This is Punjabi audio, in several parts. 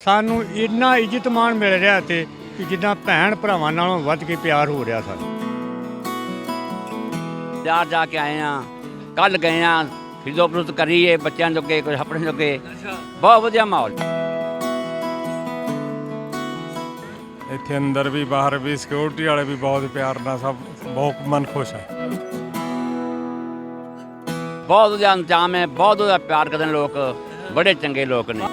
ਸਾਨੂੰ ਇੰਨਾ ਇੱਜ਼ਤ ਮਾਣ ਮਿਲ ਰਿਹਾ ਤੇ ਕਿ ਜਿੱਦਾਂ ਭੈਣ ਭਰਾਵਾਂ ਨਾਲੋਂ ਵੱਧ ਕੇ ਪਿਆਰ ਹੋ ਰਿਹਾ ਸਾਨੂੰ। ਬਾਜ਼ਾਰ ਜਾ ਕੇ ਆਏ ਆ, ਕੱਲ ਗਏ ਆ, ਖਰੀਦੋ-ਫਰੋਖਤ ਕਰੀਏ ਬੱਚਿਆਂ ਜੋਗੇ, ਕੁਝ ਆਪਣੇ ਜੋਗੇ। ਬਹੁਤ ਵਧੀਆ ਮਾਹੌਲ। ਇੱਥੇ ਅੰਦਰ ਵੀ ਬਾਹਰ ਵੀ ਸਿਕਿਉਰਿਟੀ ਵਾਲੇ ਵੀ ਬਹੁਤ ਪਿਆਰ ਨਾਲ, ਸਭ ਬਹੁਤ ਮਨ ਖੁਸ਼ ਹੈ। ਬਹੁਤ ਵਧੀਆ ਇੰਤਜ਼ਾਮ ਹੈ, ਬਹੁਤ ਵਧੀਆ ਪਿਆਰ ਕਰਦੇ ਨੇ ਲੋਕ, ਬੜੇ ਚੰਗੇ ਲੋਕ ਨੇ।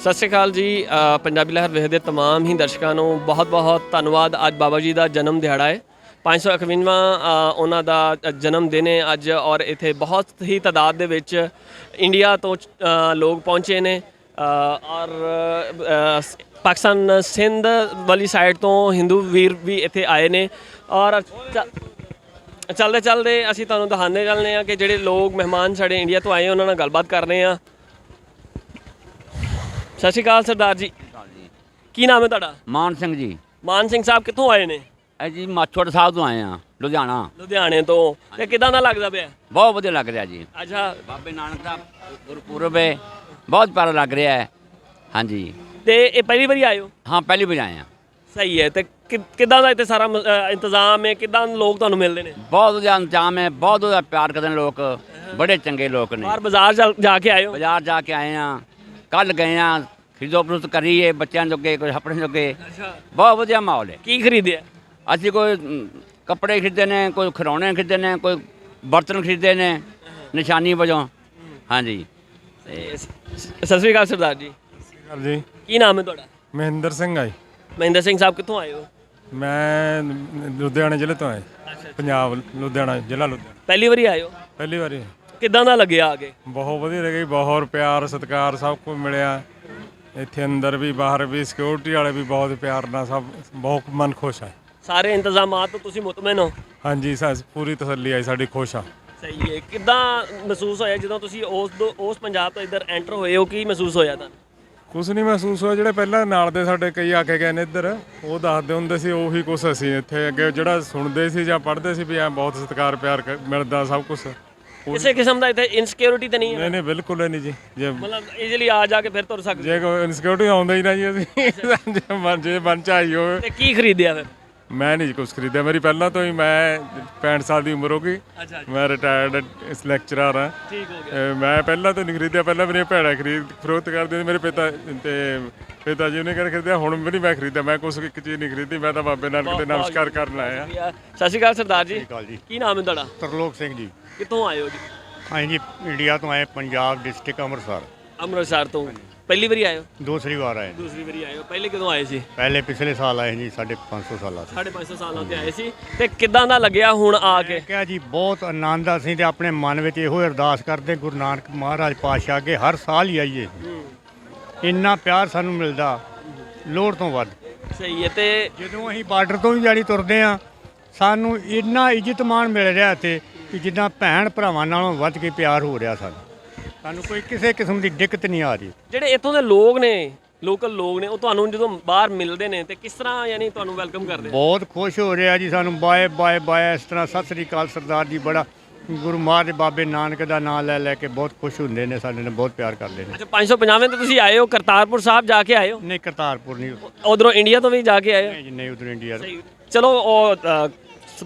ਸਤਿ ਸ਼੍ਰੀ ਅਕਾਲ ਜੀ। ਪੰਜਾਬੀ ਲਹਿਰ ਵੇਖਦੇ ਤਮਾਮ ਹੀ ਦਰਸ਼ਕਾਂ ਨੂੰ ਬਹੁਤ-ਬਹੁਤ ਧੰਨਵਾਦ। ਅੱਜ ਬਾਬਾ ਜੀ ਦਾ ਜਨਮ ਦਿਹਾੜਾ ਹੈ, 551ਵਾਂ ਉਹਨਾਂ ਦਾ ਜਨਮ ਦਿਨ ਹੈ ਅੱਜ, ਔਰ ਇੱਥੇ ਬਹੁਤ ਹੀ ਤਾਦਾਦ ਦੇ ਵਿੱਚ ਇੰਡੀਆ ਤੋਂ ਲੋਕ ਪਹੁੰਚੇ ਨੇ, ਔਰ ਪਾਕਿਸਤਾਨ ਸਿੰਧ ਵਾਲੀ ਸਾਈਡ ਤੋਂ ਹਿੰਦੂ ਵੀਰ ਵੀ ਇੱਥੇ ਆਏ ਨੇ। ਔਰ ਚੱਲਦੇ ਚੱਲਦੇ ਅਸੀਂ ਤੁਹਾਨੂੰ ਦਿਖਾਉਂਦੇ ਚੱਲਦੇ ਹਾਂ ਕਿ ਜਿਹੜੇ ਲੋਕ ਮਹਿਮਾਨ ਸਾਡੇ ਇੰਡੀਆ ਤੋਂ ਆਏ ਉਹਨਾਂ ਨਾਲ ਗੱਲਬਾਤ ਕਰ ਰਹੇ ਹਾਂ। ਸਤਿ ਸ਼੍ਰੀ ਅਕਾਲ ਸਰਦਾਰ ਜੀ, ਕੀ ਨਾਮ ਹੈ ਤੁਹਾਡਾ? ਮਾਨ ਸਿੰਘ ਜੀ। ਮਾਨ ਸਿੰਘ ਸਾਹਿਬ ਕਿੱਥੋਂ ਆਏ ਨੇ? ਇਹ ਜੀ ਮਾਛੋੜ ਸਾਹਿਬ ਤੋਂ ਆਏ ਆ, ਲੁਧਿਆਣਾ। ਲੁਧਿਆਣੇ ਤੋਂ। ਤੇ ਕਿਦਾਂ ਦਾ ਲੱਗਦਾ ਪਿਆ? ਬਹੁਤ ਵਧੀਆ ਲੱਗ ਰਿਹਾ ਜੀ। ਅੱਛਾ, ਬਾਬੇ ਨਾਨਕ ਦਾ ਗੁਰਪੁਰਬ ਹੈ, ਬਹੁਤ ਪਿਆਰਾ ਲੱਗ ਰਿਹਾ ਹੈ। ਹਾਂਜੀ। ਤੇ ਇਹ ਪਹਿਲੀ ਵਾਰੀ ਆਏ ਹੋ? ਹਾਂ, ਪਹਿਲੀ ਵਾਰ ਆਏ ਆ। ਸਹੀ ਹੈ। ਤੇ ਕਿਦਾਂ ਦਾ ਇੱਥੇ ਸਾਰਾ ਇੰਤਜ਼ਾਮ ਹੈ? ਕਿਦਾਂ ਲੋਕ ਤੁਹਾਨੂੰ ਮਿਲਦੇ ਨੇ? ਬਹੁਤ ਵਧੀਆ ਇੰਤਜ਼ਾਮ ਹੈ, ਬਹੁਤ ਵਧੀਆ ਪਿਆਰ ਕਰਦੇ ਨੇ ਲੋਕ, ਬੜੇ ਚੰਗੇ ਲੋਕ ਨੇ। ਬਾਹਰ ਬਾਜ਼ਾਰ ਜਾ ਕੇ ਆਏ ਹੋ? ਬਾਜ਼ਾਰ ਜਾ ਕੇ ਆਏ ਆ, ਕੱਲ ਗਏ ਆ, ਖਰੀਦੋ-ਫਰੋਖਤ ਕਰੀਏ ਬੱਚਿਆਂ ਜੋਗੇ, ਕੁਝ ਆਪਣੇ ਜੋਗੇ। ਅੱਛਾ, ਬਹੁਤ ਵਧੀਆ ਮਾਹੌਲ ਹੈ। ਕੀ ਖਰੀਦਿਆ? ਅਸੀਂ ਕੋਈ ਕੱਪੜੇ ਖਰੀਦੇ ਨੇ, ਕੋਈ ਖਿਡੌਣੇ ਖਰੀਦੇ ਨੇ, ਕੋਈ ਬਰਤਨ ਖਰੀਦੇ ਨੇ ਨਿਸ਼ਾਨੀ ਵਜੋਂ। ਹਾਂਜੀ। ਸਤਿ ਸ਼੍ਰੀ ਅਕਾਲ ਸਰਦਾਰ ਜੀ, ਜੀ ਕੀ ਨਾਮ ਹੈ ਤੁਹਾਡਾ? ਮਹਿੰਦਰ ਸਿੰਘ ਆ ਜੀ। ਮਹਿੰਦਰ ਸਿੰਘ ਸਾਹਿਬ ਕਿੱਥੋਂ ਆਏ ਹੋ? ਮੈਂ ਲੁਧਿਆਣੇ ਜ਼ਿਲ੍ਹੇ ਤੋਂ ਆਇਆ, ਪੰਜਾਬ, ਲੁਧਿਆਣਾ ਜ਼ਿਲ੍ਹਾ ਲੁਧਿਆਣਾ। ਪਹਿਲੀ ਵਾਰੀ ਆਏ ਹੋ? ਪਹਿਲੀ ਵਾਰੀ। ਕਿੱਦਾਂ ਦਾ ਲੱਗਿਆ ਆ ਕੇ? ਬਹੁਤ ਵਧੀਆ ਲੱਗੀ, ਬਹੁਤ ਪਿਆਰ ਸਤਿਕਾਰ ਸਭ ਕੁਝ ਮਿਲਿਆ। ਇੱਥੇ ਅੰਦਰ ਵੀ ਬਾਹਰ ਵੀ ਸਿਕਿਉਰਿਟੀ ਵਾਲੇ ਵੀ ਬਹੁਤ ਪਿਆਰ ਨਾਲ, ਸਭ ਬਹੁਤ ਮਨ ਖੁਸ਼ ਹੈ। ਸਾਰੇ ਇੰਤਜ਼ਾਮਾਤ ਤੋਂ ਤੁਸੀਂ ਮੁਤਮਿਨ ਹੋ? ਹਾਂਜੀ, ਪੂਰੀ ਤਸੱਲੀ ਆਈ, ਸਾਡੀ ਖੁਸ਼ ਆ। ਸਹੀ ਹੈ। ਕਿੱਦਾਂ ਮਹਿਸੂਸ ਹੋਇਆ ਜਦੋਂ ਤੁਸੀਂ ਉਸ ਪੰਜਾਬ ਤੋਂ ਇੱਧਰ ਐਂਟਰ ਹੋਏ ਹੋ? ਕੀ ਮਹਿਸੂਸ ਹੋਇਆ ਤੁਹਾਨੂੰ? ਕੁਛ ਨਹੀਂ ਮਹਿਸੂਸ ਹੋਇਆ, ਜਿਹੜੇ ਪਹਿਲਾਂ ਨਾਲ ਦੇ ਸਾਡੇ ਕਈ ਆ ਕੇ ਗਏ ਨੇ ਇੱਧਰ, ਉਹ ਦੱਸਦੇ ਹੁੰਦੇ ਸੀ ਉਹੀ ਕੁਛ ਅਸੀਂ ਇੱਥੇ ਅੱਗੇ ਜਿਹੜਾ ਸੁਣਦੇ ਸੀ ਜਾਂ ਪੜ੍ਹਦੇ ਸੀ ਵੀ ਐਂ ਬਹੁਤ ਸਤਿਕਾਰ ਪਿਆਰ ਮਿਲਦਾ, ਸਭ ਕੁਛ। ਕਿਸੇ ਕਿਸਮ ਦਾ ਇੱਥੇ ਇਨਸਿਕਿਉਰਿਟੀ ਤਾਂ ਨਹੀਂ ਹੈ? ਨਹੀਂ ਨਹੀਂ, ਬਿਲਕੁਲ ਨਹੀਂ ਜੀ। ਜੇ ਮਤਲਬ ਈਜ਼ੀਲੀ ਆ ਜਾ ਕੇ ਫਿਰ ਤੁਰ ਸਕਦੇ? ਜੇ ਕੋਈ ਇਨਸਿਕਿਉਰਿਟੀ ਆਉਂਦਾ ਹੀ ਨਾ ਜੀ, ਅਸੀਂ ਜੇ ਮਨ ਚ ਆਈ ਹੋਵੇ। ਤੇ ਕੀ ਖਰੀਦਿਆ ਫਿਰ? ਮੈਂ ਨਹੀਂ ਕੁਛ ਖਰੀਦਿਆ, ਮੇਰੀ ਪਹਿਲਾਂ ਤੋਂ ਹੀ, ਮੈਂ 65 ਸਾਲ ਦੀ ਉਮਰ ਹੋ ਗਈ। ਅੱਛਾ, ਮੈਂ ਰਿਟਾਇਰਡ ਇਸ ਲੈਕਚਰਰ ਹਾਂ। ਠੀਕ ਹੋ ਗਿਆ। ਮੈਂ ਪਹਿਲਾਂ ਤੋਂ ਨਹੀਂ ਖਰੀਦਿਆ, ਪਹਿਲਾਂ ਮੇਰੀਆਂ ਭੈਣਾਂ ਫਰੋਖਤ ਕਰਦੇ ਮੇਰੇ ਪਿਤਾ ਜੀ ਨੇ ਖਰੀਦਿਆ, ਹੁਣ ਵੀ ਨਹੀਂ ਮੈਂ ਖਰੀਦਿਆ। ਮੈਂ ਕੁਛ ਇੱਕ ਚੀਜ਼ ਨਹੀਂ ਖਰੀਦੀ, ਮੈਂ ਤਾਂ ਬਾਬੇ ਨਾਨਕ ਦੇ ਨਮਸਕਾਰ ਕਰਨ ਆਇਆ। ਸਤਿ ਸ਼੍ਰੀ ਅਕਾਲ ਸਰਦਾਰ ਜੀ, ਜੀ, ਕੀ ਨਾਮ ਹੈ ਤੁਹਾਡਾ? ਤਰਲੋਕ ਸਿੰਘ ਜੀ। ਕਿੱਥੋਂ ਆਏ ਹੋ ਜੀ? ਹਾਂਜੀ, ਇੰਡੀਆ ਤੋਂ ਆਏ, ਪੰਜਾਬ ਡਿਸਟ੍ਰਿਕਟ ਅੰਮ੍ਰਿਤਸਰ। ਅੰਮ੍ਰਿਤਸਰ ਤੋਂ। ਪਹਿਲੀ ਵਾਰੀ ਆਏ ਹੋ? ਦੂਸਰੀ ਵਾਰ ਆਏ। ਦੂਸਰੀ ਵਾਰੀ ਆਏ ਹੋ। ਪਹਿਲੇ ਕਦੋਂ ਆਏ ਸੀ? ਪਹਿਲੇ ਪਿਛਲੇ ਸਾਲ ਆਏ ਜੀ, 550 ਸਾਲਾਂ ਤੋਂ। 550 ਸਾਲਾਂ ਤੇ ਆਏ ਸੀ। ਤੇ ਕਿੱਦਾਂ ਦਾ ਲੱਗਿਆ ਹੁਣ ਆ ਕੇ? ਕਿਹਾ ਜੀ ਬਹੁਤ ਆਨੰਦ। ਅਸੀਂ ਤੇ ਆਪਣੇ ਮਨ ਵਿੱਚ ਇਹੋ ਅਰਦਾਸ ਕਰਦੇ ਗੁਰੂ ਨਾਨਕ ਮਹਾਰਾਜ ਪਾਤਸ਼ਾਹ ਅੱਗੇ ਹਰ ਸਾਲ ਹੀ ਆਈਏ। ਇੰਨਾ ਪਿਆਰ ਸਾਨੂੰ ਮਿਲਦਾ ਲੋੜ ਤੋਂ ਵੱਧ। ਸਹੀ ਹੈ। ਤੇ ਜਦੋਂ ਅਸੀਂ ਬਾਰਡਰ ਤੋਂ ਵੀ ਜਾੜੀ ਤੁਰਦੇ ਆ, ਸਾਨੂੰ ਇੰਨਾ ਇੱਜ਼ਤ ਮਾਣ ਮਿਲ ਰਿਹਾ ਇੱਥੇ ਕਿ ਜਿੱਦਾਂ ਭੈਣ ਭਰਾਵਾਂ ਨਾਲੋਂ ਵੱਧ ਕੇ ਪਿਆਰ ਹੋ ਰਿਹਾ ਸਾਨੂੰ ਕੋਈ ਕਿਸੇ ਕਿਸਮ ਦੀ ਦਿੱਕਤ ਨਹੀਂ ਆ ਰਹੀ। ਜਿਹੜੇ ਇੱਥੋਂ ਦੇ ਲੋਕ ਨੇ, ਲੋਕਲ ਲੋਕ ਨੇ, ਉਹ ਤੁਹਾਨੂੰ ਜਦੋਂ ਬਾਹਰ ਮਿਲਦੇ ਨੇ ਤੇ ਕਿਸ ਤਰ੍ਹਾਂ ਯਾਨੀ ਤੁਹਾਨੂੰ ਵੈਲਕਮ ਕਰਦੇ? ਬਹੁਤ ਖੁਸ਼ ਹੋ ਰਿਹਾ ਜੀ, ਸਾਨੂੰ ਬਾਏ ਬਾਏ ਬਾਏ ਇਸ ਤਰ੍ਹਾਂ। ਸਤਿ ਸ੍ਰੀ ਅਕਾਲ ਸਰਦਾਰ ਜੀ, ਬੜਾ ਗੁਰੂ ਮਹਾਰਾਜ ਬਾਬੇ ਨਾਨਕ ਦਾ ਨਾਮ ਲੈ ਕੇ ਬਹੁਤ ਖੁਸ਼ ਹੁੰਦੇ ਨੇ, ਸਾਡੇ ਨਾਲ ਬਹੁਤ ਪਿਆਰ ਕਰਦੇ ਨੇ। ਅੱਛਾ, 550 ਤੇ ਤੁਸੀਂ ਆਏ ਹੋ, ਕਰਤਾਰਪੁਰ ਸਾਹਿਬ ਜਾ ਕੇ ਆਏ ਹੋ? ਨਹੀਂ, ਕਰਤਾਰਪੁਰ ਨਹੀਂ। ਉਧਰੋਂ ਇੰਡੀਆ ਤੋਂ ਵੀ ਜਾ ਕੇ ਆਏ ਹੋ? ਨਹੀਂ, ਉਧਰ ਇੰਡੀਆ। ਸਹੀ। ਚਲੋ, ਉਹ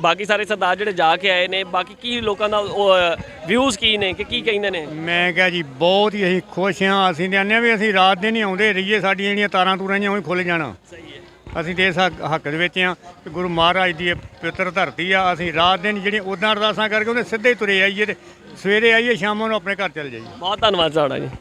ਬਾਕੀ ਸਾਰੇ ਸਰਦਾਰ ਜਿਹੜੇ ਜਾ ਕੇ ਆਏ ਨੇ, ਬਾਕੀ ਕੀ ਲੋਕਾਂ ਦਾ ਵਿਊਜ਼ ਕੀ ਨੇ, ਕਿ ਕੀ ਕਹਿੰਦੇ ਨੇ? ਮੈਂ ਕਿਹਾ ਜੀ ਬਹੁਤ ਹੀ ਅਸੀਂ ਖੁਸ਼ ਹਾਂ। ਅਸੀਂ ਤੇ ਆਨੇ ਵੀ ਅਸੀਂ ਰਾਤ ਦਿਨ ਹੀ ਆਉਂਦੇ ਰਹੀਏ, ਸਾਡੀਆਂ ਜਿਹੜੀਆਂ ਤਾਰਾਂ ਤੂਰਾਂ ਜਿਹੀਆਂ ਉਹ ਖੁੱਲ੍ਹ ਜਾਣਾ। ਸਹੀ ਹੈ। ਅਸੀਂ ਤੇ ਇਸ ਹੱਕ ਦੇ ਵਿੱਚ ਹਾਂ ਕਿ ਗੁਰੂ ਮਹਾਰਾਜ ਦੀ ਇਹ ਪਵਿੱਤਰ ਧਰਤੀ ਆ। ਅਸੀਂ ਰਾਤ ਦਿਨ ਜਿਹੜੀਆਂ ਉੱਦਾਂ ਅਰਦਾਸਾਂ ਕਰਕੇ ਉਹਦੇ ਸਿੱਧੇ ਤੁਰੇ ਆਈਏ ਤੇ ਸਵੇਰੇ ਆਈਏ, ਸ਼ਾਮਾਂ ਨੂੰ ਆਪਣੇ ਘਰ ਚਲੇ ਜਾਈਏ। ਬਹੁਤ ਧੰਨਵਾਦ ਤੁਹਾਡਾ ਜੀ।